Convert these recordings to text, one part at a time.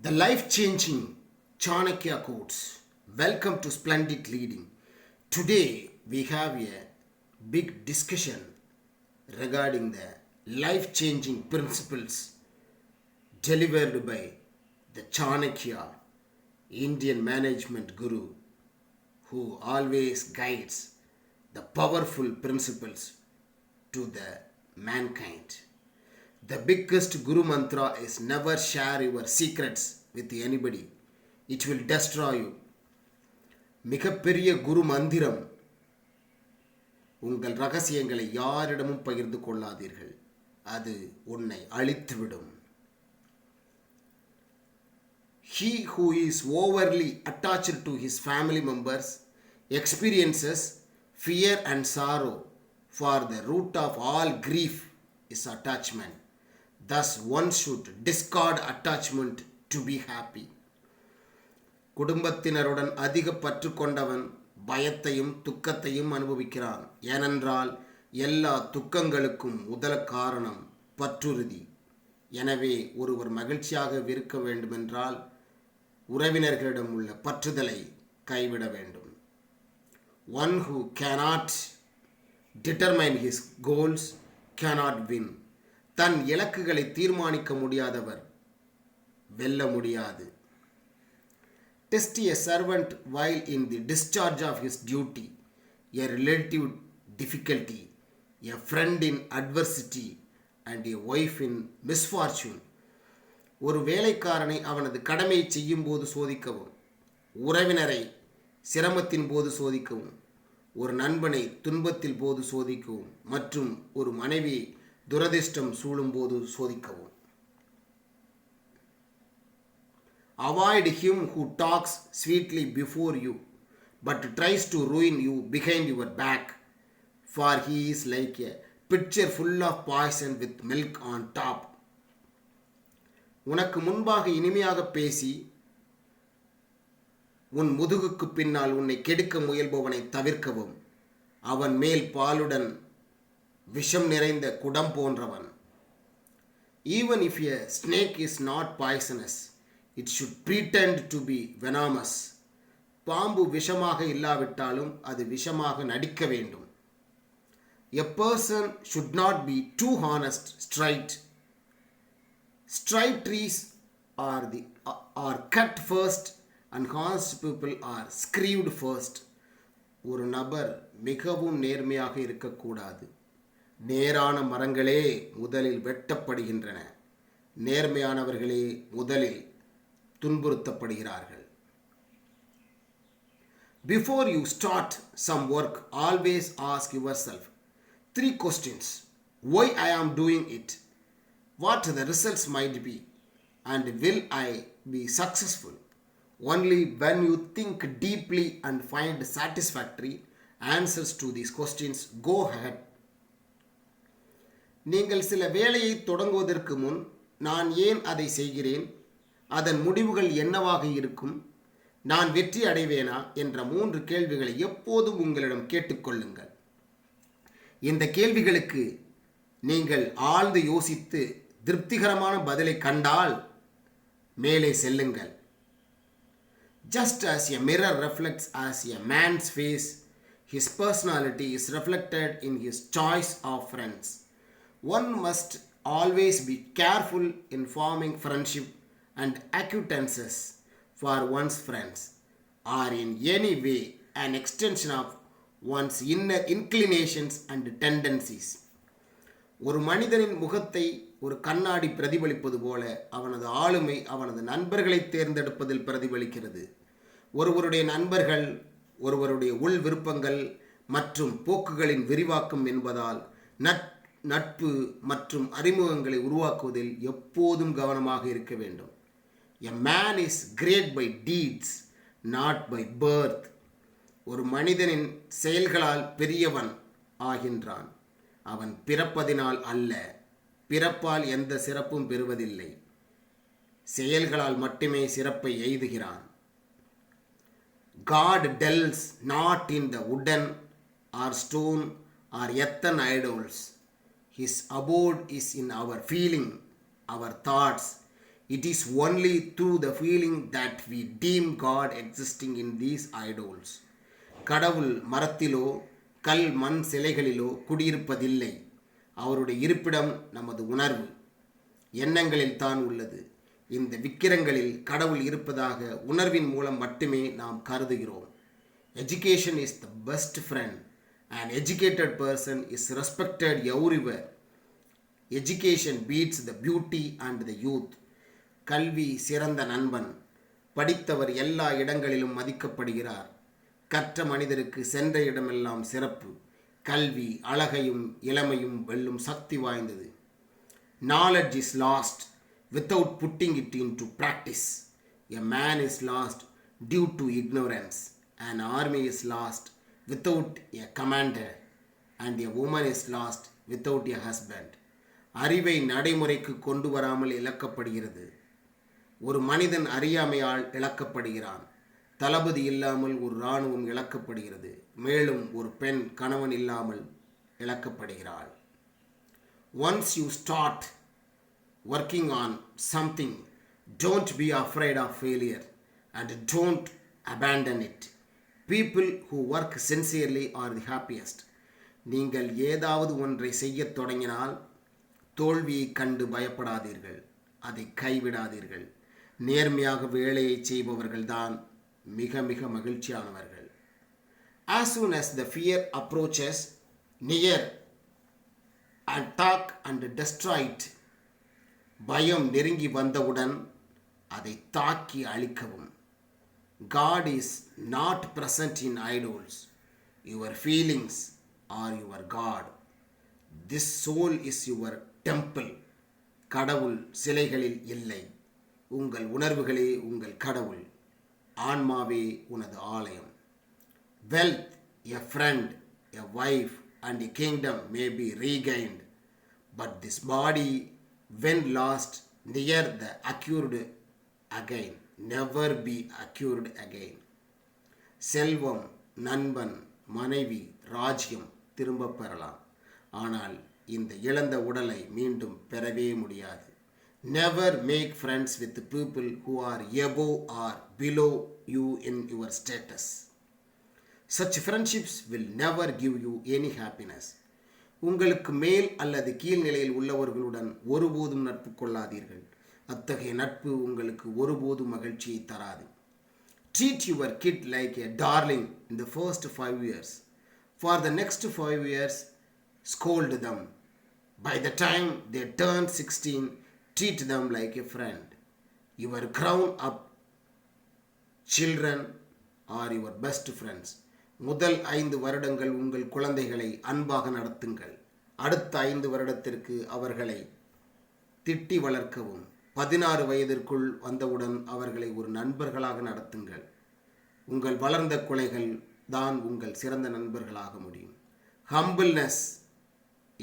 The life-changing Chanakya quotes. Welcome to Splendid Leading. Today we have a big discussion regarding the life-changing principles delivered by the Chanakya, Indian management guru, who always guides the powerful principles to the mankind. The biggest Guru mantra is never share your secrets with anybody. It will destroy you. மிகப்பெரிய குரு மந்திரம், உங்கள் ரகசியங்களை யாரிடமும் பகிர்ந்து கொள்ளாதீர்கள், அது உன்னை அழித்துவிடும். He who is overly attached to his family members experiences fear and sorrow, for the root of all grief is attachment. Thus one should discard attachment to be happy. குடும்பத்தினருடன் அதிக பற்று கொண்டவன் பயத்தையும் துக்கத்தையும் அனுபவிக்கிறான். ஏனென்றால் எல்லா துக்கங்களுக்கும் முதல் காரணம் பற்றுறுதி. எனவே ஒருவர் மகிழ்ச்சியாக இருக்க வேண்டுமென்றால் உறவினர்களிடம் உள்ள பற்றுதலை கைவிட வேண்டும். One who cannot determine his goals cannot win. தன் இலக்குகளை தீர்மானிக்க முடியாதவர் வெல்ல முடியாது. Test a servant while in the discharge of his duty, a relative difficulty, a friend in adversity, and a wife in misfortune. ஒரு வேலைக்காரனை அவனது கடமையை செய்யும் போது சோதிக்கவும், உறவினரை சிரமத்தின் போது சோதிக்கவும், ஒரு நண்பனை துன்பத்தில் போது சோதிக்கவும், மற்றும் ஒரு மனைவி துரதிர்ஷ்டம் சூழும் போது சோதிக்கவும். Avoid him who talks sweetly before you, but tries to ruin you behind your back, for he is like a pitcher full of poison with milk on top. உனக்கு முன்பாக இனிமையாக பேசி உன் முதுகுக்கு பின்னால் உன்னை கெடுக்க முயல்பவனை தவிர்க்கவும். அவன் மேல் பாலுடன் விஷம் நிறைந்த குடம் போன்றவன். Even if a snake is not poisonous, it should pretend to be venomous. பாம்பு விஷமாக இல்லாவிட்டாலும் அது விஷமாக நடிக்க வேண்டும். A person should not be too honest, straight. Straight trees are cut first and honest people are screwed first. ஒரு நபர் மிகவும் நேர்மையாக இருக்கக்கூடாது. நேரான மரங்களே முதலில் வெட்டப்படுகின்றன, நேர்மையானவர்களே முதலில் துன்புறுத்தப்படுகிறார்கள். Before you start some work, always ask yourself 3 questions. Why I am doing it? What the results might be? And will I be successful? Only when you think deeply and find satisfactory answers to these questions, go ahead. நீங்கள் சில வேலையை தொடங்குவதற்கு முன் நான் ஏன் அதை செய்கிறேன், அதன் முடிவுகள் என்னவாக இருக்கும், நான் வெற்றி அடைவேனா என்ற 3 கேள்விகளை எப்போதும் உங்களிடம் கேட்டுக்கொள்ளுங்கள். இந்த கேள்விகளுக்கு நீங்கள் ஆழ்ந்து யோசித்து திருப்திகரமான பதிலை கண்டால் மேலே செல்லுங்கள். Just as a mirror reflects as a man's face, his personality is reflected in his choice of friends. One must always be careful in forming friendship and acquaintances, for one's friends are in any way an extension of one's inner inclinations and tendencies. ஒரு மனிதனின் முகத்தை ஒரு கண்ணாடி பிரதிபலிப்பது போல அவனது ஆளுமை அவனது நண்பர்களை தேர்ந்தெடுப்பதில் பிரதிபலிக்கிறது. ஒருவருடைய நண்பர்கள் ஒருவருடைய உள் விருப்பங்கள் மற்றும் போக்குகளின் விரிவாக்கம் என்பதால் நட்பு மற்றும் அறிமுகங்களை உருவாக்குவதில் எப்போதும் கவனமாக இருக்க வேண்டும். A man is great by deeds, not by birth. ஒரு மனிதனின் செயல்களால் பெரியவன் ஆகின்றான், அவன் பிறப்பதினால் அல்ல. பிறப்பால் எந்த சிறப்பும் பெறுவதில்லை, செயல்களால் மட்டுமே சிறப்பை எய்துகிறான். God dwells not in the wooden or stone or earthen idols. His abode is in our feeling, our thoughts, It is only through the feeling that we deem God existing in these idols. கடவுள் மரத்திலோ கல் மண் சிலைகளிலோ குடியிருப்பதில்லை. அவருடைய இருப்பிடம் நமது உணர்வு எண்ணங்களில் தான் உள்ளது. இந்த விக்கிரங்களில் கடவுள் இருப்பதாக உணர்வின் மூலம் மட்டுமே நாம் கருதுகிறோம். Education is the best friend. An educated person is respected everywhere. Education beats the beauty and the youth. கல்வி சிறந்த நண்பன். படித்தவர் எல்லா இடங்களிலும் மதிக்கப்படுகிறார். கற்ற மனிதருக்கு சென்ற இடமெல்லாம் சிறப்பு. கல்வி அழகையும் இளமையும் வெல்லும் சக்தி வாய்ந்தது. Knowledge is lost without putting it into practice. A man is lost due to ignorance. An army is lost without a commander. And a woman is lost without a husband. அறிவை நடைமுறைக்கு கொண்டு வராமல் இழக்கப்படுகிறது. ஒரு மனிதன் அறியாமையால் இழக்கப்படுகிறான். தளபதி இல்லாமல் ஒரு இராணுவம் இழக்கப்படுகிறது. மேலும் ஒரு பெண் கணவன் இல்லாமல் இழக்கப்படுகிறாள். Once you start working on something, don't be afraid of failure and don't abandon it. People who work sincerely are the happiest. நீங்கள் ஏதாவது ஒன்றை செய்யத் தொடங்கினால் தோல்வியை கண்டு பயப்படாதீர்கள். அதை கைவிடாதீர்கள். நேர்மையாக வேலையை செய்பவர்கள்தான் மிக மிக மகிழ்ச்சியானவர்கள். As soon as the fear approaches near, attack and destroy it. பயம் நெருங்கி வந்தவுடன் அதை தாக்கி அழிக்கவும். God is not present in idols. Your feelings are your God. This soul is your temple. கடவுள் சிலைகளில் இல்லை. உங்கள் உணர்வுகளே உங்கள் கடவுள். ஆன்மாவே உனது ஆலயம். Wealth, a friend, a wife and a kingdom may be regained, but this body, when lost, near the acquired again, never be acquired again. செல்வம், நண்பன், மனைவி, ராஜ்யம் திரும்ப பெறலாம். ஆனால் இந்த இழந்த உடலை மீண்டும் பெறவே முடியாது. Never make friends with people who are above or below you in your status. Such friendships will never give you any happiness. உங்களுக்கு மேல் அல்லது கீழ்நிலையில் உள்ளவர்களுடன் ஒருபோதும் நட்பு கொள்ளாதீர்கள். அத்தகைய நட்பு உங்களுக்கு ஒருபோதும் மகிழ்ச்சியை தராது. Treat your kid like a darling in the first 5 years. For the next 5 years, scold them. By the time they turn 16, treat them like a friend. Your grown-up children are your best friends. முதல் 5 வருடங்கள் உங்கள் குழந்தைகளை அன்பாக நடத்துங்கள். அடுத்த 5 வருடத்திற்கு அவர்களை திட்டி வளர்க்கவும். 16 வயதிற்குள் வந்தவுடன் அவர்களை ஒரு நண்பர்களாக நடத்துங்கள். உங்கள் வளர்ந்த குழைகள் தான் உங்கள் சிறந்த நண்பர்களாக முடியும். Humbleness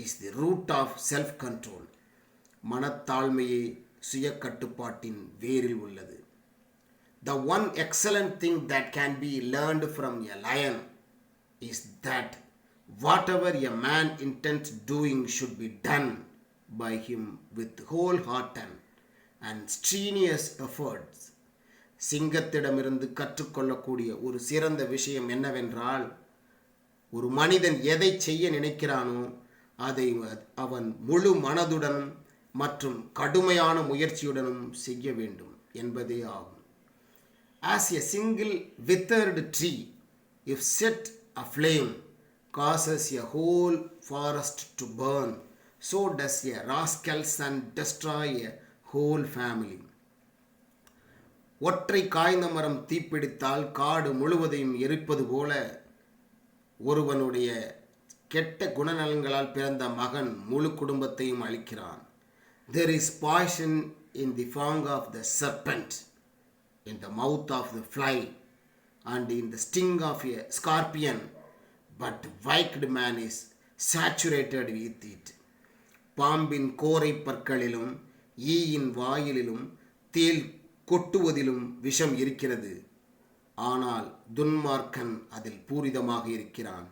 is the root of self-control. மனத்தாழ்மையே சுய கட்டுப்பாட்டின் வேரில் உள்ளது. The one excellent thing that can be learned from a lion is that whatever a man intends doing should be done by him with wholehearted and strenuous efforts. சிங்கத்திடமிருந்து கற்றுக்கொள்ளக்கூடிய ஒரு சிறந்த விஷயம் என்னவென்றால், ஒரு மனிதன் எதை செய்ய நினைக்கிறானோ அதை அவன் முழு மனதுடனும் மற்றும் கடுமையான முயற்சியுடனும் செய்ய வேண்டும் என்பதே ஆகும். As a single withered tree, if set aflame, causes a whole forest to burn, so does a rascal son destroy a whole family. ஒற்றை காய்ந்த மரம் தீப்பிடித்தால் காடு முழுவதையும் எரிப்பது போல ஒருவனுடைய கெட்ட குணநலன்களால் பிறந்த மகன் முழு குடும்பத்தையும் அழிக்கிறான். There is poison in the fang of the serpent, in the mouth of the fly, and in the sting of a scorpion, but wicked man is saturated with it. பாம்பின் கோரை பற்களிலும் ஈயின் வாயிலிலும் தேல் கொட்டுவதிலும் விஷம் இருக்கிறது. ஆனால் துன்மார்க்கன் அதில் பூரிதமாக இருக்கிறான்,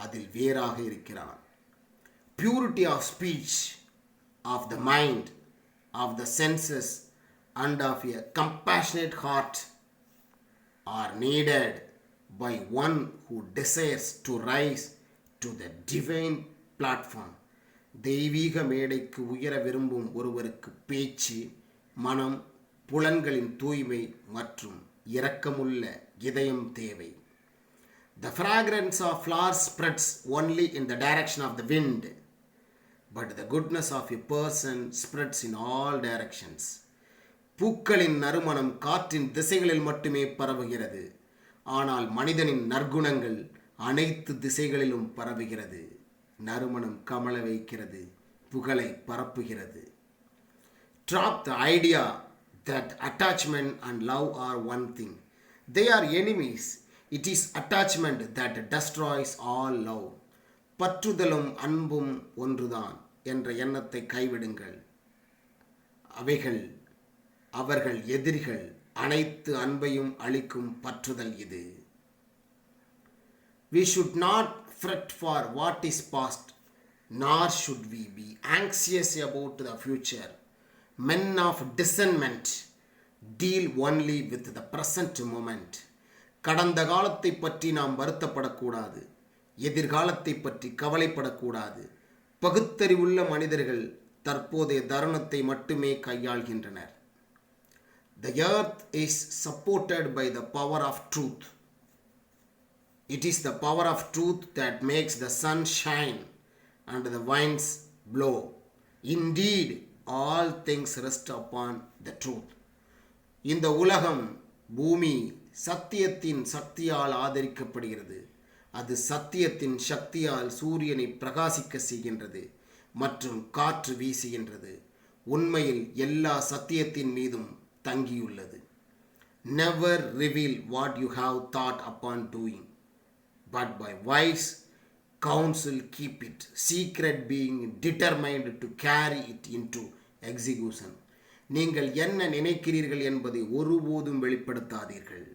அதில் வேறாக இருக்கிறான். Purity of speech, of the mind, of the senses and of a compassionate heart are needed by one who desires to rise to the divine platform. தெய்வீக மேடைக்கு உயர விரும்பும் ஒருவருக்கு பேச்சு, மனம், புலன்களின் தூய்மை மற்றும் இரக்கமுள்ள இதயம் தேவை. The fragrance of flowers spreads only in the direction of the wind, but the goodness of a person spreads in all directions. பூக்களின் நறுமணம் காற்றின் திசைகளில் மட்டுமே பரவுகிறது, ஆனால் மனிதனின் நற்குணங்கள் அனைத்து திசைகளிலும் பரவுகிறது. நறுமணம் கமல வைக்கிறது, புகழை பரப்புகிறது. Drop the idea that attachment and love are one thing. They are enemies. It is attachment that destroys all love. பற்றுதலும் அன்பும் ஒன்றுதான் என்ற எண்ணத்தை கைவிடுங்கள். அவர்கள் எதிரிகள். அனைத்து அன்பையும் அளிக்கும் பற்றுதல் இது. We should not fret for what is past, nor should we be anxious about the future. Men of discernment deal only with the present moment. கடந்த காலத்தை பற்றி நாம் வருத்தப்படக்கூடாது, எதிர்காலத்தை பற்றி கவலைப்படக்கூடாது. பகுத்தறிவுள்ள மனிதர்கள் தற்போதைய தருணத்தை மட்டுமே கையாள்கின்றனர். The earth is supported by the power of truth. It is the power of truth that makes the sun shine and the winds blow. Indeed, all things rest upon the truth. இந்த உலகம், பூமி சத்தியத்தின் சக்தியால் ஆதரிக்கப்படுகிறது. அது சத்தியத்தின் சக்தியால் சூரியனை பிரகாசிக்க செய்கின்றது மற்றும் காற்று வீசுகின்றது. உண்மையில் எல்லா சத்தியத்தின் மீதும் தங்கியுள்ளது. Never reveal what you have thought upon doing, but by wise counsel keep it secret, being determined to carry it into execution. நீங்கள் என்ன நினைக்கிறீர்கள் என்பதை ஒருபோதும் வெளிப்படுத்தாதீர்கள்,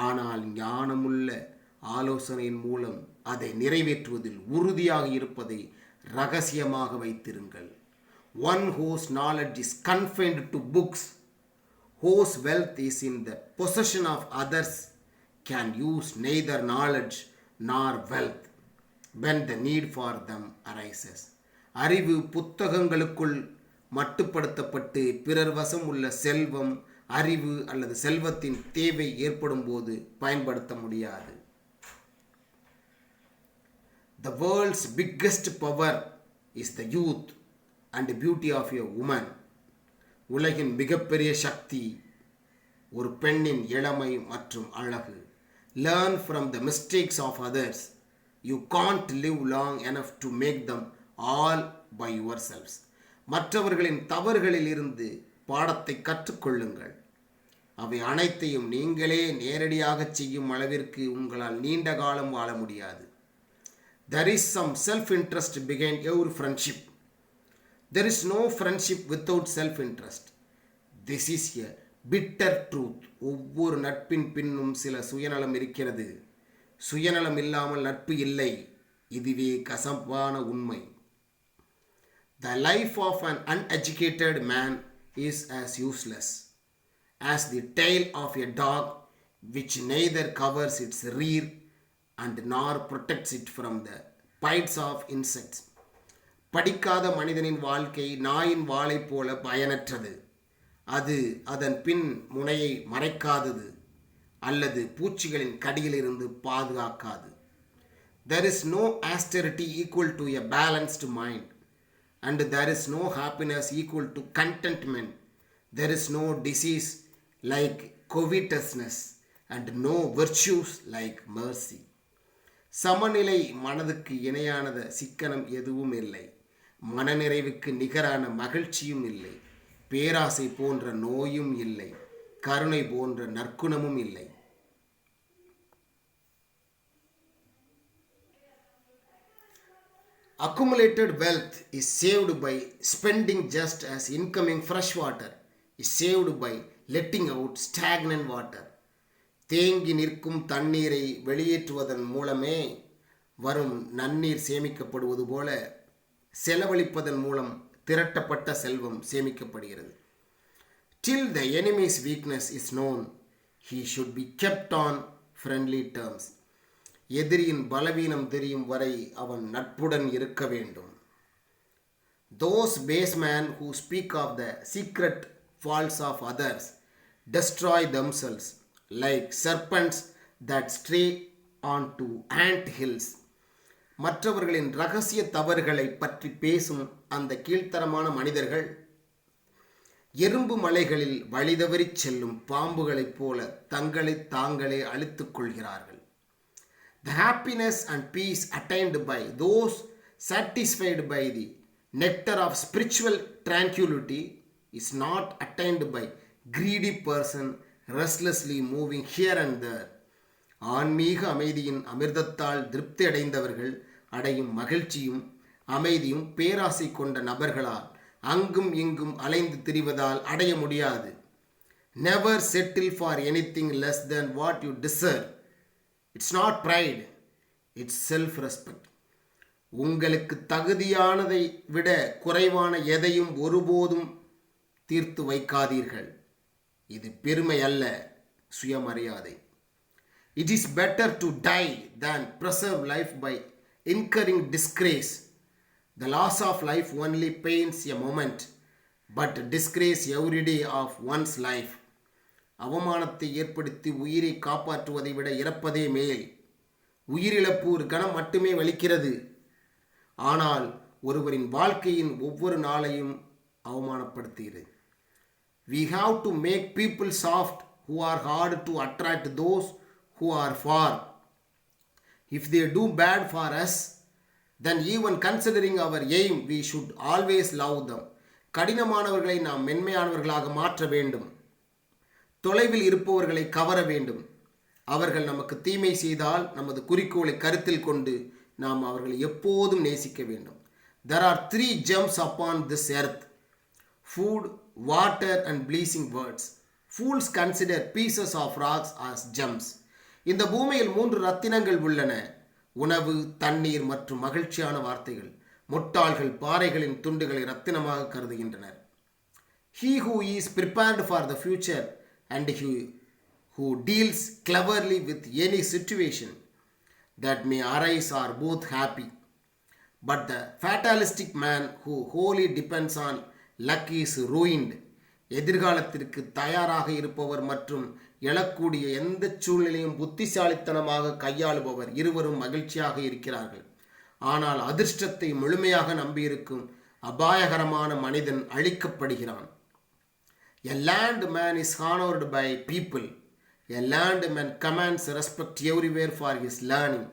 ஆனால் ஞானமுள்ள ஆலோசனையின் மூலம் அதை நிறைவேற்றுவதில் உறுதியாக இருப்பதை ரகசியமாக வைத்திருங்கள். One whose knowledge is confined to books, whose wealth is in the possession of others, can use neither knowledge nor wealth when the need for them arises. அறிவு புத்தகங்களுக்குள் மட்டுப்படுத்தப்பட்டு பிறர் வசம் உள்ள செல்வம், அறிவு அல்லது செல்வத்தின் தேவை ஏற்படும் போது பயன்படுத்த முடியாது. The world's biggest power is the youth and beauty of a woman. உலகின் மிகப்பெரிய சக்தி ஒரு பெண்ணின் இளமை மற்றும் அழகு. Learn from the mistakes of others. You can't live long enough to make them all by yourselves. மற்றவர்களின் தவறுகளில் இருந்து பாடத்தை கற்றுக்கொள்ளுங்கள். அவை அனைத்தையும் நீங்களே நேரடியாக செய்யும் அளவிற்கு உங்களால் நீண்ட காலம் வாழ முடியாது. There is some self-interest behind every friendship. There is no friendship without self-interest. This is a bitter truth. ஒவ்வொரு நட்பின் பின்னும் சில சுயநலம் இருக்கிறது. சுயநலம் இல்லாமல் நட்பு இல்லை. இதுவே கசப்பான உண்மை. The life of an uneducated man is as useless as the tail of a dog which neither covers its rear and nor protects it from the bites of insects. படிக்காத மனிதனின் வாழ்க்கை நாயின் வாளை போல பயனற்றது. அது அதன் பின் முனையை மறைக்காதது அல்லது பூச்சிகளின் கடியிலிருந்து பாதுகாக்காது. There is no austerity equal to a balanced mind, and there is no happiness equal to contentment. There is no disease like covetousness, and no virtues like mercy. சமநிலை மனதுக்கு இணையானது சிக்கனம் எதுவும் இல்லை. மனநிறைவுக்கு நிகரான மகிழ்ச்சியும் இல்லை. பேராசை போன்ற நோயும் இல்லை. கருணை போன்ற நற்குணமும் இல்லை. Accumulated wealth is saved by spending, just as incoming fresh water is saved by letting out stagnant water. தேங்கி நிற்கும் தண்ணீரை வெளியேற்றுவதன் மூலமே வரும் நன்னீர் சேமிக்கப்படுவது போல செலவழிப்பதன் மூலம் திரட்டப்பட்ட செல்வம் சேமிக்கப்படுகிறது. Till the enemy's weakness is known, he should be kept on friendly terms. எதிரியின் பலவீனம் தெரியும் வரை அவன் நட்புடன் இருக்க வேண்டும். Those base men who speak of the secret faults of others destroy themselves like serpents that stray onto ant hills. மற்றவர்களின் ரகசிய தவறுகளை பற்றி பேசும் அந்த கீழ்த்தரமான மனிதர்கள் எறும்பு மலைகளில் வழிதவறிச் செல்லும் பாம்புகளைப் போல தங்களை தாங்களே அழித்துக் கொள்கிறார்கள். The happiness and peace attained by those satisfied by the nectar of spiritual tranquility is not attained by greedy person restlessly moving here and there. ஆன்மீக அமைதியின் அமிர்தத்தால் திருப்தி அடைந்தவர்கள் அடையும் மகிழ்ச்சியும் அமைதியும் பேராசை கொண்ட நபர்களால் அங்கும் இங்கும் அலைந்து திரிவதால் அடைய முடியாது. Never settle for anything less than what you deserve. It's not pride, it's self-respect. உங்களுக்கு தகுதியானதை விட குறைவான எதையும் ஒருபோதும் தீர்த்து வைக்காதீர்கள். இது பெருமை அல்ல, சுயமரியாதை. It is better to die than preserve life by incurring disgrace. The loss of life only pains a moment, but disgrace every day of one's life. அவமானத்தை ஏற்படுத்தி உயிரை காப்பாற்றுவதை விட இறப்பதே மேல். உயிரிழப்பு ஒரு கணம் மட்டுமே வலிக்கிறது, ஆனால் ஒருவரின் வாழ்க்கையின் ஒவ்வொரு நாளையும் அவமானப்படுத்துகிறது. We have to make people soft who are hard to attract those who are far. If they do bad for us, then even considering our aim, we should always love them. கடினமானவர்களை நாம் மென்மையானவர்களாக மாற்ற வேண்டும். தொலைவில் இருப்பவர்களை கவர வேண்டும். அவர்கள் நமக்கு தீமை செய்தால் நமது குறிக்கோளை கருத்தில் கொண்டு நாம் அவர்களை எப்போதும் நேசிக்க வேண்டும். There are 3 gems upon this earth: food, water and pleasing words. Fools consider pieces of rocks as gems. இந்த பூமியில் 3 ரத்தினங்கள் உள்ளன: உணவு, தண்ணீர் மற்றும் மகிழ்ச்சியான வார்த்தைகள். முட்டாள்கள் பாறைகளின் துண்டுகளை ரத்தினமாக கருதுகின்றனர். He who is prepared for the future and who deals cleverly with any situation that may arise are both happy. But the fatalistic man who wholly depends on luck is ruined. எதிர்காலத்திற்கு தயாராக இருப்பவர் மற்றும் எழக்கூடிய எந்த சூழ்நிலையும் புத்திசாலித்தனமாக கையாளுபவர் இருவரும் மகிழ்ச்சியாக இருக்கிறார்கள். ஆனால் அதிர்ஷ்டத்தை முழுமையாக நம்பியிருக்கும் அபாயகரமான மனிதன் அழிக்கப்படுகிறான். A land man is honored by people. A land man commands respect everywhere for his learning.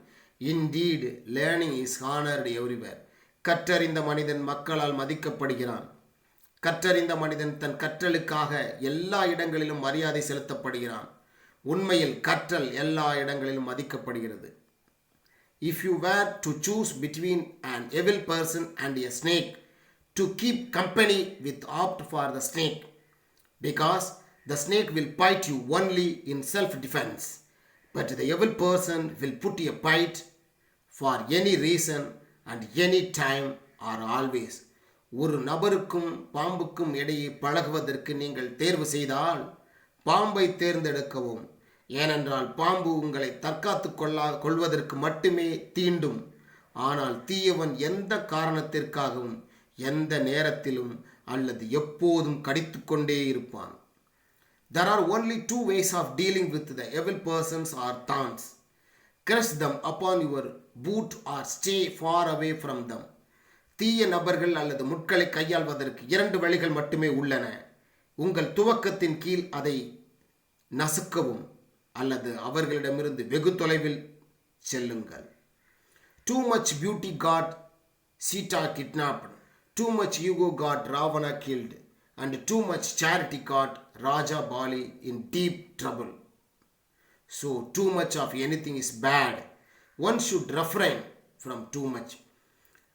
Indeed, learning is honored everywhere. கற்றறிந்த மனிதன் மக்களால் மதிக்கப்படுகிறான். கற்றறிந்த மனிதன் தன் கற்றலுக்காக எல்லா இடங்களிலும் மரியாதை செலுத்தப்படுகிறான். உண்மையில் கற்றல் எல்லா இடங்களிலும் மதிக்கப்படுகிறது. If you were to choose between an evil person and a snake, to keep company with opt for the snake, because the snake will bite you only in self-defense, but the evil person will put a bite for any reason and any time or always. ஒரு நபருக்கும் பாம்புக்கும் இடையே பழகுவதற்கு நீங்கள் தேர்வு செய்தால் பாம்பை தேர்ந்தெடுக்கவும். ஏனென்றால் பாம்பு உங்களை தற்காத்து கொள்வதற்கு மட்டுமே தீண்டும். ஆனால் தீயவன் எந்த காரணத்திற்காகவும் எந்த நேரத்திலும் அல்லது எப்போதும் கடித்துக்கொண்டே இருப்பான். There are only 2 ways of dealing with the evil persons or thorns. Crush them upon your boot or stay far away from them. தீய நபர்கள் அல்லது முட்களை கையாள்வதற்கு 2 வழிகள் மட்டுமே உள்ளன. உங்கள் துவக்கத்தின் கீழ் அதை நசுக்கவும் அல்லது அவர்களிடமிருந்து வெகு தொலைவில் செல்லுங்கள். Too much beauty got Sita kidnapped. Too much ego got Ravana killed. And too much charity got Raja Bali in deep trouble. So too much of anything is bad. One should refrain from too much.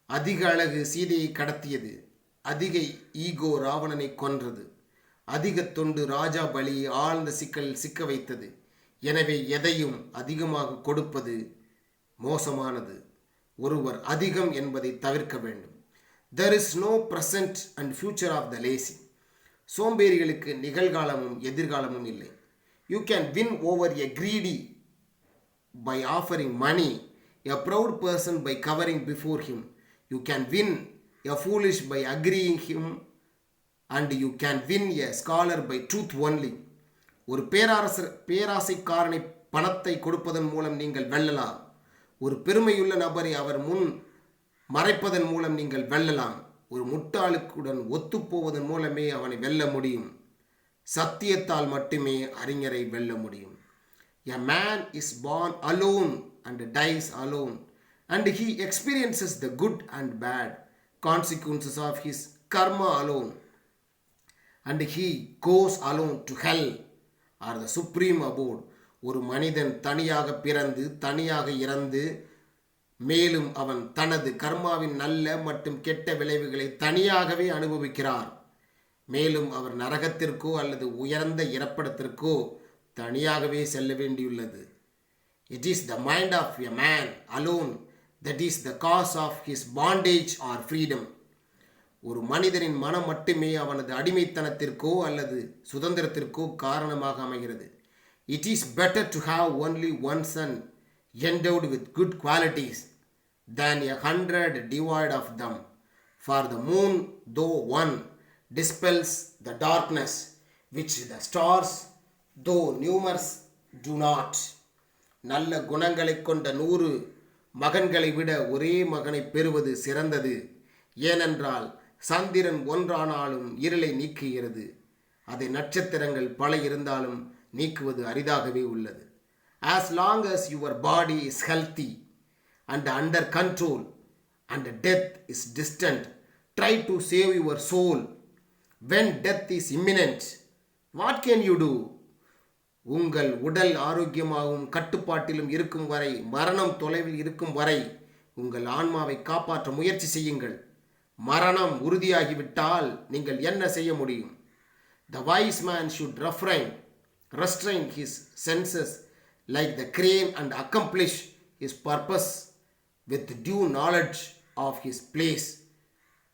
அதிக அழகு சீதையை கடத்தியது. அதிக ego ராவணனை கொன்றது. அதிக தொண்டு ராஜா பலியை ஆழ்ந்த சிக்கலில் சிக்க வைத்தது. எனவே எதையும் அதிகமாக கொடுப்பது மோசமானது. ஒருவர் அதிகம் என்பதை தவிர்க்க வேண்டும். There is no present and future of the lazy. சோம்பேறிகளுக்கு நிகழ்காலமும் எதிர்காலமும் இல்லை. You can win over a greedy by offering money, a proud person by covering before him. You can win a foolish by agreeing him, and you can win a scholar by truth only. ஒரு பேராசைக்காரனை பணத்தை கொடுப்பதன் மூலம் நீங்கள் வெல்லலாம். ஒரு பெருமையுள்ள நபரை அவர் முன் மறைப்பதன் மூலம் நீங்கள் வெல்லலாம். ஒரு முட்டாளுக்குடன் ஒத்துப்போவதன் மூலமே அவனை வெல்ல முடியும். சத்தியத்தால் மட்டுமே அறிஞரை வெல்ல முடியும். A man is born alone and dies alone, and he experiences the good and bad consequences of his karma alone, and he goes alone to hell or the supreme abode. ஒரு மனிதன் தனியாக பிறந்து தனியாக இறந்து மேலும் அவன் தனது கர்மாவின் நல்ல மற்றும் கெட்ட விளைவுகளை தனியாகவே அனுபவிக்கிறார். மேலும் அவர் நரகத்திற்கோ அல்லது உயர்ந்த இறப்பிடத்திற்கோ தனியாகவே செல்ல வேண்டியுள்ளது. It is the mind of a man alone that is the cause of his bondage or freedom. ஒரு மனிதனின் மனம் மட்டுமே அவனது அடிமைத்தனத்திற்கோ அல்லது சுதந்திரத்திற்கோ காரணமாக அமைகிறது. It is better to have only one son endowed with good qualities than 100 devoid of them. For the moon, though one, dispels the darkness which the stars, though numerous, do not. நல்ல குணங்களை கொண்ட 100 மகன்களை விட ஒரே மகனை பெறுவது சிறந்தது. ஏனென்றால் சந்திரன் ஒன்றானாலும் இருளை நீக்குகிறது. அதை நட்சத்திரங்கள் பல இருந்தாலும் நீக்குவது அரிதாகவே உள்ளது. As long as your body is healthy and under control and death is distant, try to save your soul. When death is imminent, what can you do? உங்கள் உடல் ஆரோக்கியமாகவும் கட்டுப்பாட்டிலும் இருக்கும் வரை, மரணம் தொலைவில் இருக்கும் வரை உங்கள் ஆன்மாவை காப்பாற்ற முயற்சி செய்யுங்கள். மரணம் உறுதியாகிவிட்டால் நீங்கள் என்ன செய்ய முடியும்? The wise man should restrain his senses like the crane and accomplish his purpose with due knowledge of his place,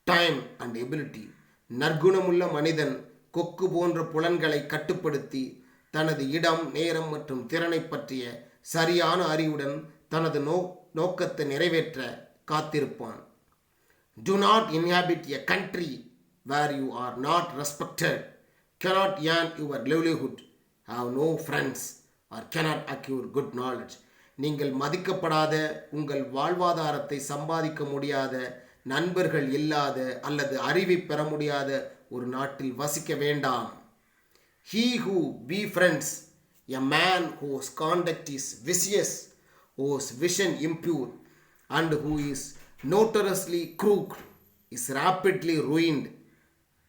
time and ability. நற்குணமுள்ள மனிதன் கொக்கு போன்ற புலன்களை கட்டுப்படுத்தி தனது இடம், நேரம் மற்றும் திறனை பற்றிய சரியான அறிவுடன் தனது நோக்கத்தை நிறைவேற்ற காத்திருப்பான். Do not inhabit a country where you are not respected, cannot earn your livelihood, have no friends, or cannot acquire good knowledge. நீங்கள் மதிக்கப்படாத, உங்கள் வாழ்வாதாரத்தை சம்பாதிக்க முடியாத, நண்பர்கள் இல்லாத அல்லது அறிவை பெற முடியாத ஒரு நாட்டில் வசிக்க வேண்டாம். He who befriends a man whose conduct is vicious, whose vision impure, and who is notoriously crooked is rapidly ruined.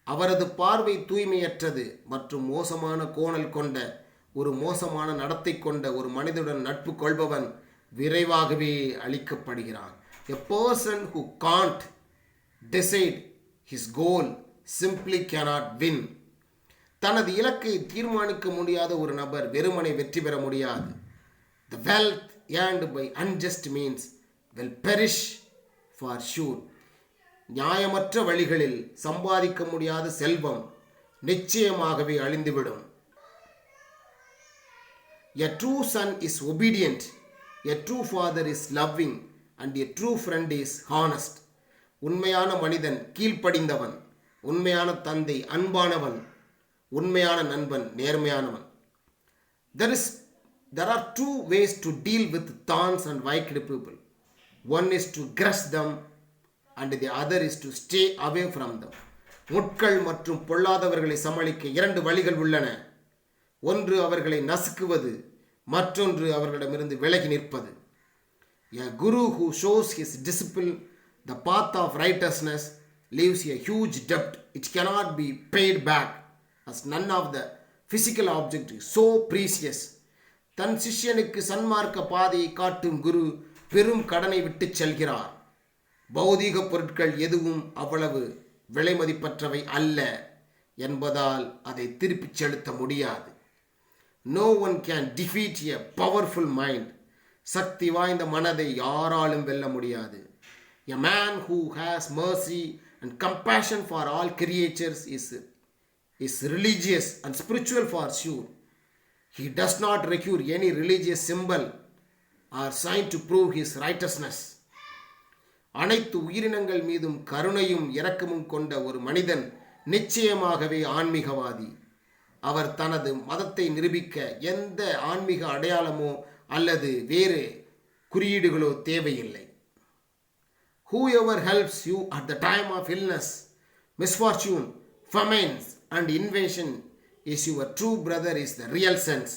அவரது பார்வை தூய்மையற்றது மற்றும் மோசமான கோணல் கொண்ட ஒரு மோசமான நடத்தை கொண்ட ஒரு மனிதனுடன் நட்பு கொள்பவன் விரைவாகவே அழிக்கப்படுகிறான். A person who can't decide his goal simply cannot win. தனது இலக்கை தீர்மானிக்க முடியாத ஒரு நபர் வெறுமனை வெற்றி பெற முடியாது. The wealth earned by unjust means will perish for sure. நியாயமற்ற வழிகளில் சம்பாதிக்க முடியாத செல்வம் நிச்சயமாகவே அழிந்துவிடும். A true son is obedient, a true father is loving, and a true friend is honest. உண்மையான மனிதன் கீழ்ப்படிந்தவன், உண்மையான தந்தை அன்பானவன், உண்மையான நண்பன் நேர்மையானவன். There are two ways to deal with thorns and wicked people. One is to crush them and the other is to stay away from them. முட்கள் மற்றும் பொல்லாதவர்களை சமாளிக்க 2 வழிகள் உள்ளன. ஒன்று அவர்களை நசுக்குவது, மற்றொன்று அவர்களிடமிருந்து விலகி நிற்பது. A guru who shows his disciple the path of righteousness leaves a huge debt. It cannot be paid back, as none of the physical object is so precious. தன் சிஷ்யனுக்கு சன்மார்க்க பாதையை காட்டும் குரு பெரும் கடனை விட்டு செல்கிறார். பௌதீக பொருட்கள் எதுவும் அவ்வளவு விலைமதிப்பற்றவை அல்ல என்பதால் அதை திருப்பிச் செலுத்த முடியாது. No one can defeat a powerful mind. சக்தி வாய்ந்த மனதை யாராலும் வெல்ல முடியாது. A man who has mercy and compassion for all creatures is is religious and spiritual for sure. He does not require any religious symbol or sign to prove his righteousness. அனைத்து உயிரினங்கள் மீதும் கருணையும் இரக்கமும் கொண்ட ஒரு மனிதன் நிச்சயமாகவே ஆன்மீகவாதி. அவர் தனது மதத்தை நிரூபிக்க எந்த ஆன்மீக அடையாளமோ அல்லது வேறு குறியீடுகளோ தேவையில்லை. Whoever helps you at the time of illness, misfortune, famines and invasion is your true brother is the real sense.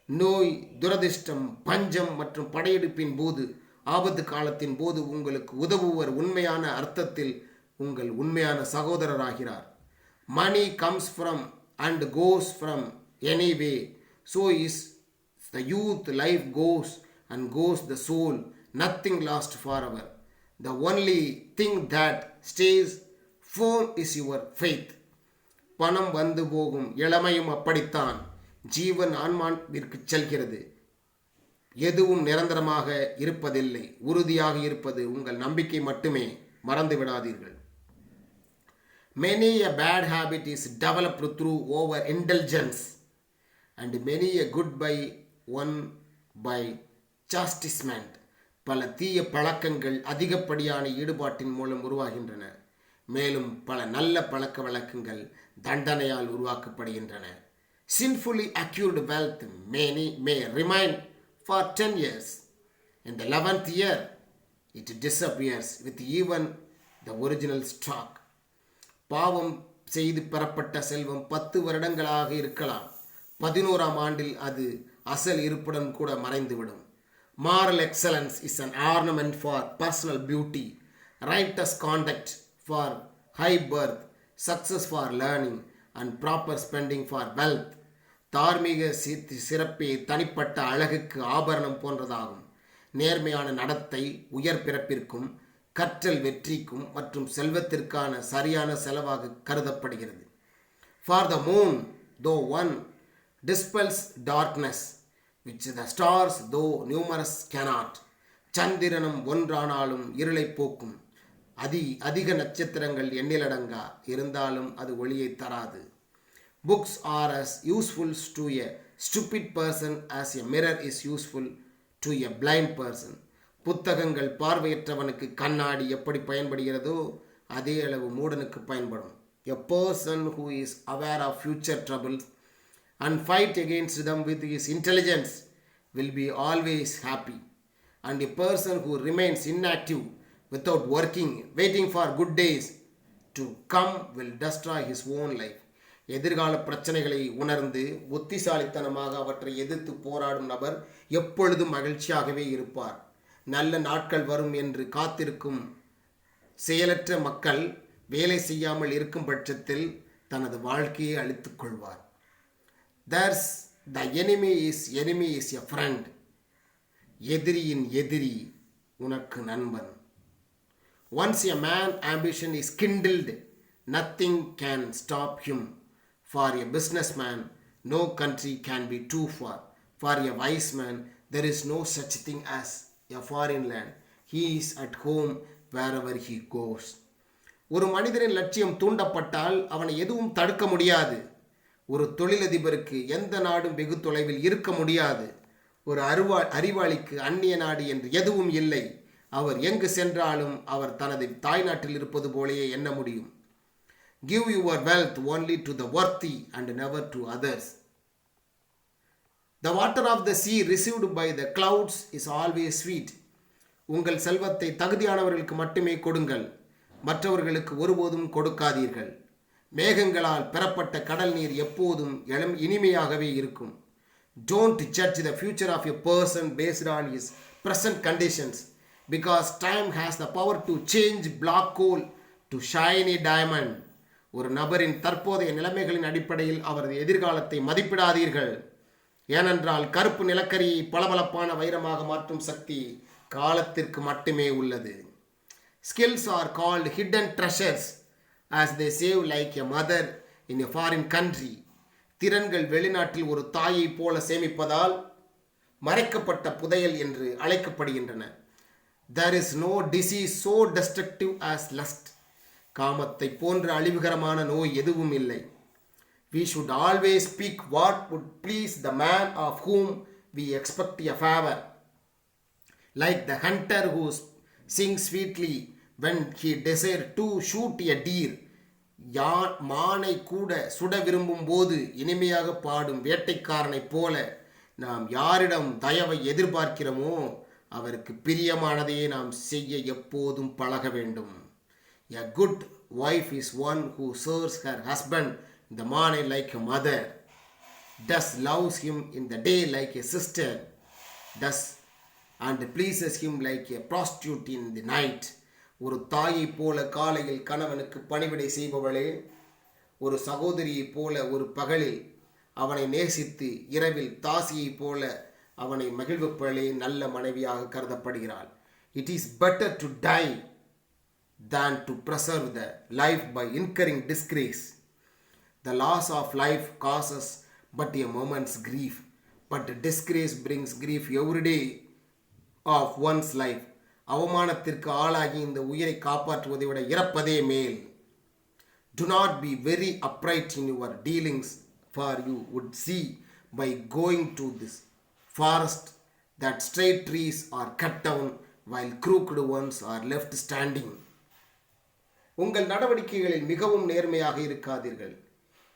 நோய், துரதிர்ஷ்டம், பஞ்சம் மற்றும் படையெடுப்பின் போது, ஆபத்து காலத்தின் போது உங்களுக்கு உதவுவர் உண்மையான அர்த்தத்தில் உங்கள் உண்மையான சகோதரராகிறார். Money comes from and goes from any way. So is the youth, life goes and goes the soul. Nothing lasts forever. The only thing that stays firm is your faith. பணம் வந்து போகும், இளமையும் அப்படித்தான். ஜீவன் ஆன்மாவிற்கு செல்கிறது. எதுவும் நிரந்தரமாக இருப்பதில்லை. உறுதியாக இருப்பது உங்கள் நம்பிக்கை மட்டுமே. மறந்து விடாதீர்கள். Many a bad habit is developed through over indulgence and many a good by one by chastisement. பல தீய பழக்கங்கள் அதிகப்படியான ஈடுபாட்டின் மூலம் உருவாகின்றன. மேலும் பல நல்ல பழக்க வழக்கங்கள் தண்டனையால் உருவாக்கப்படுகின்றன. Sinfully acquired wealth may remain for 10 years. In the 11th year, it disappears with even the original stock. பாவம் செய்து பெறப்பட்ட செல்வம் 10 வருடங்களாக இருக்கலாம். 11ஆம் ஆண்டில் அது அசல் இருப்புடன் கூட மறைந்துவிடும். Moral excellence is an ornament for personal beauty, righteous conduct for high birth, success for learning and proper spending for wealth. தார்மீக சிறப்பே தனிப்பட்ட அழகுக்கு ஆபரணம் போன்றதாகும். நேர்மையான நடத்தை உயர் பிறப்பிற்கும் கற்றல் வெற்றிக்கும் மற்றும் செல்வத்திற்கான சரியான செலவாக கருதப்படுகிறது. For the moon, though one dispels darkness, which the stars, though numerous, cannot. சந்திரனும் ஒன்றானாலும் இருளை போக்கும். அதிக நட்சத்திரங்கள் எண்ணிலடங்கா இருந்தாலும் அது ஒளியை தராது. Books are as useful to a stupid person as a mirror is useful to a blind person. புத்தகங்கள் பார்வையற்றவனுக்கு கண்ணாடி எப்படி பயன்படுகிறதோ அதே அளவு மூடனுக்கு பயன்படும். A person who is aware of future troubles and fight against them with his intelligence will be always happy. And a person who remains inactive without working, waiting for good days to come will destroy his own life. எதிர்கால பிரச்சனைகளை உணர்ந்து புத்திசாலித்தனமாக அவற்றை எதிர்த்து போராடும் நபர் எப்பொழுதும் மகிழ்ச்சியாகவே இருப்பார். நல்ல நாட்கள் வரும் என்று காத்திருக்கும் செயலற்ற மக்கள் வேலை செய்யாமல் இருக்கும் பட்சத்தில் தனது வாழ்க்கையை அழித்துக் கொள்வார். Thus the enemy is a friend. எதிரியின் எதிரி உனக்கு நண்பன். Once a man ambition is kindled, nothing can stop him. For a businessman, no country can be too far. For a wise man, there is no such thing as a foreign land. He is at home wherever he goes. ஒரு மனிதனின் லட்சியம் தூண்டப்பட்டால் அவனை எதுவும் தடுக்க முடியாது. ஒரு தொழிலதிபருக்கு எந்த நாடும் வெகு தொலைவில் இருக்க முடியாது. ஒரு அறிவாளிக்கு அந்நிய நாடு என்று எதுவும் இல்லை. அவர் எங்கு சென்றாலும் அவர் தனது தாய்நாட்டில் இருப்பது போலேயே எண்ண முடியும். Give your wealth only to the worthy and never to others. The water of the sea received by the clouds is always sweet. உங்கள் செல்வத்தை தகுதியானவர்களுக்கு மட்டுமே கொடுங்கள். மற்றவர்களுக்கு ஒருபோதும் கொடுக்காதீர்கள். மேகங்களால் பெறப்பட்ட கடல் நீர் எப்போதும் இனிமையாகவே இருக்கும். Don't judge the future of a person based on his present conditions, because time has the power to change black coal to shiny diamond. ஒரு நபரின் தற்போதைய நிலைமைகளின் அடிப்படையில் அவரது எதிர்காலத்தை மதிப்பிடாதீர்கள். ஏனென்றால் கருப்பு நிலக்கரியை பளபளப்பான வைரமாக மாற்றும் சக்தி காலத்திற்கு மட்டுமே உள்ளது. Skills are called hidden treasures as they save like a mother in a foreign country. திறன்கள் வெளிநாட்டில் ஒரு தாயை போல சேமிப்பதால் மறைக்கப்பட்ட புதையல் என்று அழைக்கப்படுகின்றன. There is no disease so destructive as lust. காமத்தை போன்ற அழிவுகரமான நோய் எதுவும் இல்லை. We should always speak what would please the man of whom we expect a favor. Like the hunter who sings sweetly when he desires to shoot a deer. மானை கூட சுட விரும்பும் போது இனிமையாக பாடும் வேட்டைக்காரனைப் போல நாம் யாரிடம் தயவை எதிர்பார்க்கிறோமோ அவருக்கு பிரியமானதையே நாம் செய்ய எப்போதும் பழக வேண்டும். A good wife is one who serves her husband in the morning like a mother, thus loves him in the day like a sister, thus and pleases him like a prostitute in the night. ஒரு தாயைப் போல காலையில் கணவனுக்கு பணிவிடை செய்பவளே, ஒரு சகோதரியைப் போல ஒரு பகலில் அவனை நேசித்து இரவில் தாசியைப் போல அவனை மகிழ்விப்பவளே நல்ல மனைவியாக கருதப்படுகிறாள். It is better to die than to preserve the life by incurring disgrace. The loss of life causes but a moment's grief, but disgrace brings grief every day of one's life. அவமானத்திற்கு ஆளாகி இந்த உயிரை காப்பாற்றுவதை விட இறப்பதே மேல். Do not be very upright in your dealings, for you would see by going to this forest that straight trees are cut down while crooked ones are left standing. உங்கள் நடவடிக்கைகளில் மிகவும் நேர்மையாக இருக்காதீர்கள்.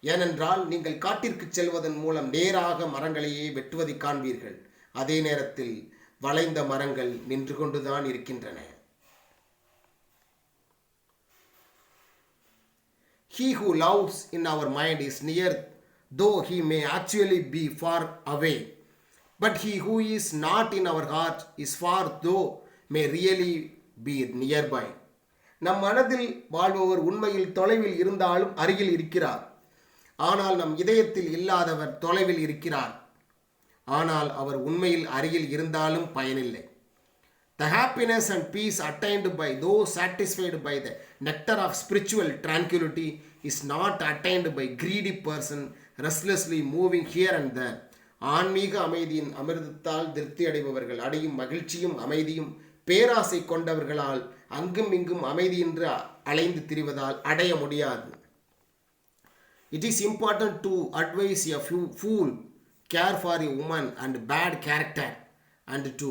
ஏனென்றால் நீங்கள் காட்டிற்கு செல்வதன் மூலம் நேராக மரங்களையே வெட்டுவதை காண்பீர்கள். அதே நேரத்தில் வளைந்த மரங்கள் நின்று கொண்டுதான் இருக்கின்றன. He who loves in our mind is near, though he may actually be far away. But he who is not in our heart is far, though may really be nearby. நம் மனதில் வாழ்பவர் உண்மையில் தொலைவில் இருந்தாலும் அருகில் இருக்கிறார். ஆனால் நம் இதயத்தில் இல்லாதவர் தொலைவில் இருக்கிறார். ஆனால் அவர் உண்மையில் அருகில் இருந்தாலும் பயனில்லை. The happiness and peace attained by those satisfied by the nectar of spiritual tranquility is not attained by greedy person restlessly moving here and there. ஆன்மீக அமைதியின் அமிர்தத்தால் திருப்தி அடைபவர்கள் அடையும் மகிழ்ச்சியும் அமைதியும் பேராசை கொண்டவர்களால் அங்கும் இங்கும் அமைதியின்றி அலைந்து திரிவதால் அடைய முடியாது. It is important to advise a fool care for a woman and bad character and to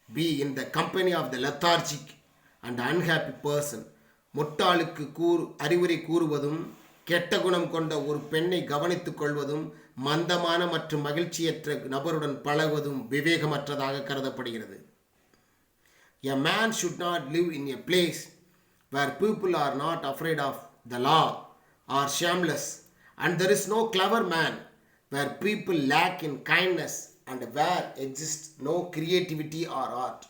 be in the company of the lethargic and unhappy person. முட்டாளுக்கு அறிவுரை கூறுவதும் கெட்ட குணம் கொண்ட ஒரு பெண்ணை கவனித்துக் கொள்வதும் மந்தமான மற்றும் மகிழ்ச்சியற்ற நபருடன் பழகுவதும் விவேகமற்றதாக கருதப்படுகிறது. A man should not live in a place where people are not afraid of the law or shameless, and there is no clever man where people lack in kindness and where exists no creativity or art.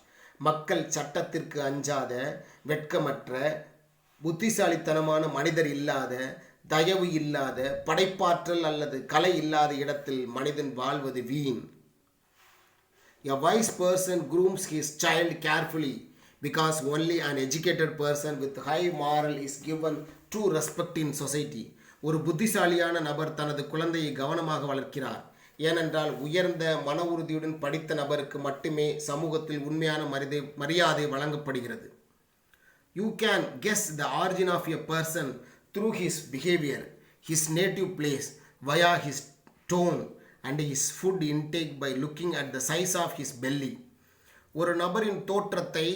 மக்கள் சட்டத்திற்கு அஞ்சாத வெட்கமற்ற புத்திசாலித்தனமான மனிதர் இல்லாத தயவு இல்லாத படைப்பாற்றல் அல்லது கலை இல்லாத இடத்தில் மனிதன் வாழ்வது வீண். A wise person grooms his child carefully because only an educated person with high moral is given true respect in society. ஒரு புத்திசாலியான நபர் தனது குழந்தையை கவனமாக வளர்க்கிறார். ஏனென்றால் உயர்ந்த மன உறுதியுடன் படித்த நபருக்கு மட்டுமே சமூகத்தில் உண்மையான மரியாதை வழங்கப்படுகிறது. You can guess the origin of a person through his behavior, his native place, via his tone and his food intake by looking at the size of his belly. ஒரு நபரின் தோற்றத்தை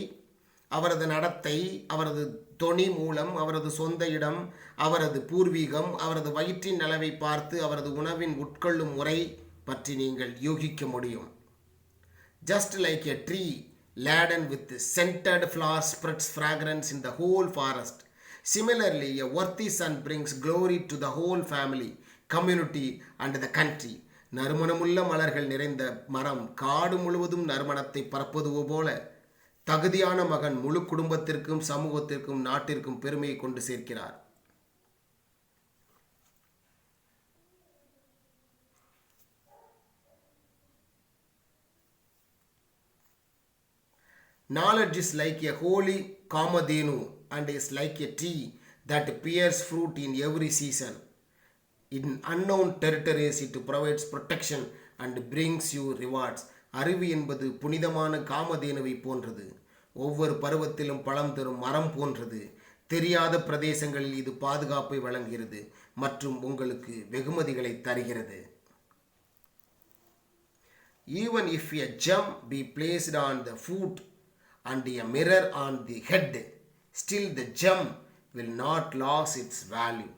அவரது நடத்தை அவரது தொனி மூலம் அவரது சொந்த இடம் அவரது பூர்வீகம் அவரது வயிற்றின் அளவை பார்த்து அவரது உணவின் உட்கொள்ளும் முறை பற்றி நீங்கள் யூகிக்க முடியும். Just like a tree laden with scented flowers spreads fragrance in the whole forest, similarly a worthy son brings glory to the whole family, community and the country. நறுமணமுள்ள மலர்கள் நிறைந்த மரம் காடு முழுவதும் நறுமணத்தை பரப்புவது போல தகுதியான மகன் முழு குடும்பத்திற்கும் சமூகத்திற்கும் நாட்டிற்கும் பெருமையை கொண்டு சேர்க்கிறார். Knowledge is like a holy Kamadhenu and is like a tree that bears fruit in every season. In unknown territories it provides protection and brings you rewards. அறிவு என்பது புனிதமான காமதேனுவை போன்றது. ஒவ்வொரு பருவத்திலும் பழம் தரும் மரம் போன்றது. தெரியாத பிரதேசங்களில் இது பாதுகாப்பை வழங்குகிறது. மற்றும் உங்களுக்கு வெகுமதிகளை தருகிறது. Even if a gem be placed on the foot and a mirror on the head, still the gem will not lose its value.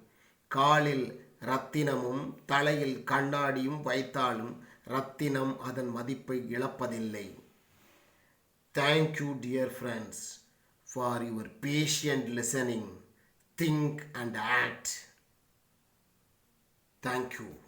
காலில் ரத்தினமும் தலையில் கண்ணாடியும் வைத்தாலும் ரத்தினம் அதன் மதிப்பை இழப்பதில்லை. Thank you, dear friends, for your patient listening. Think and act. Thank you.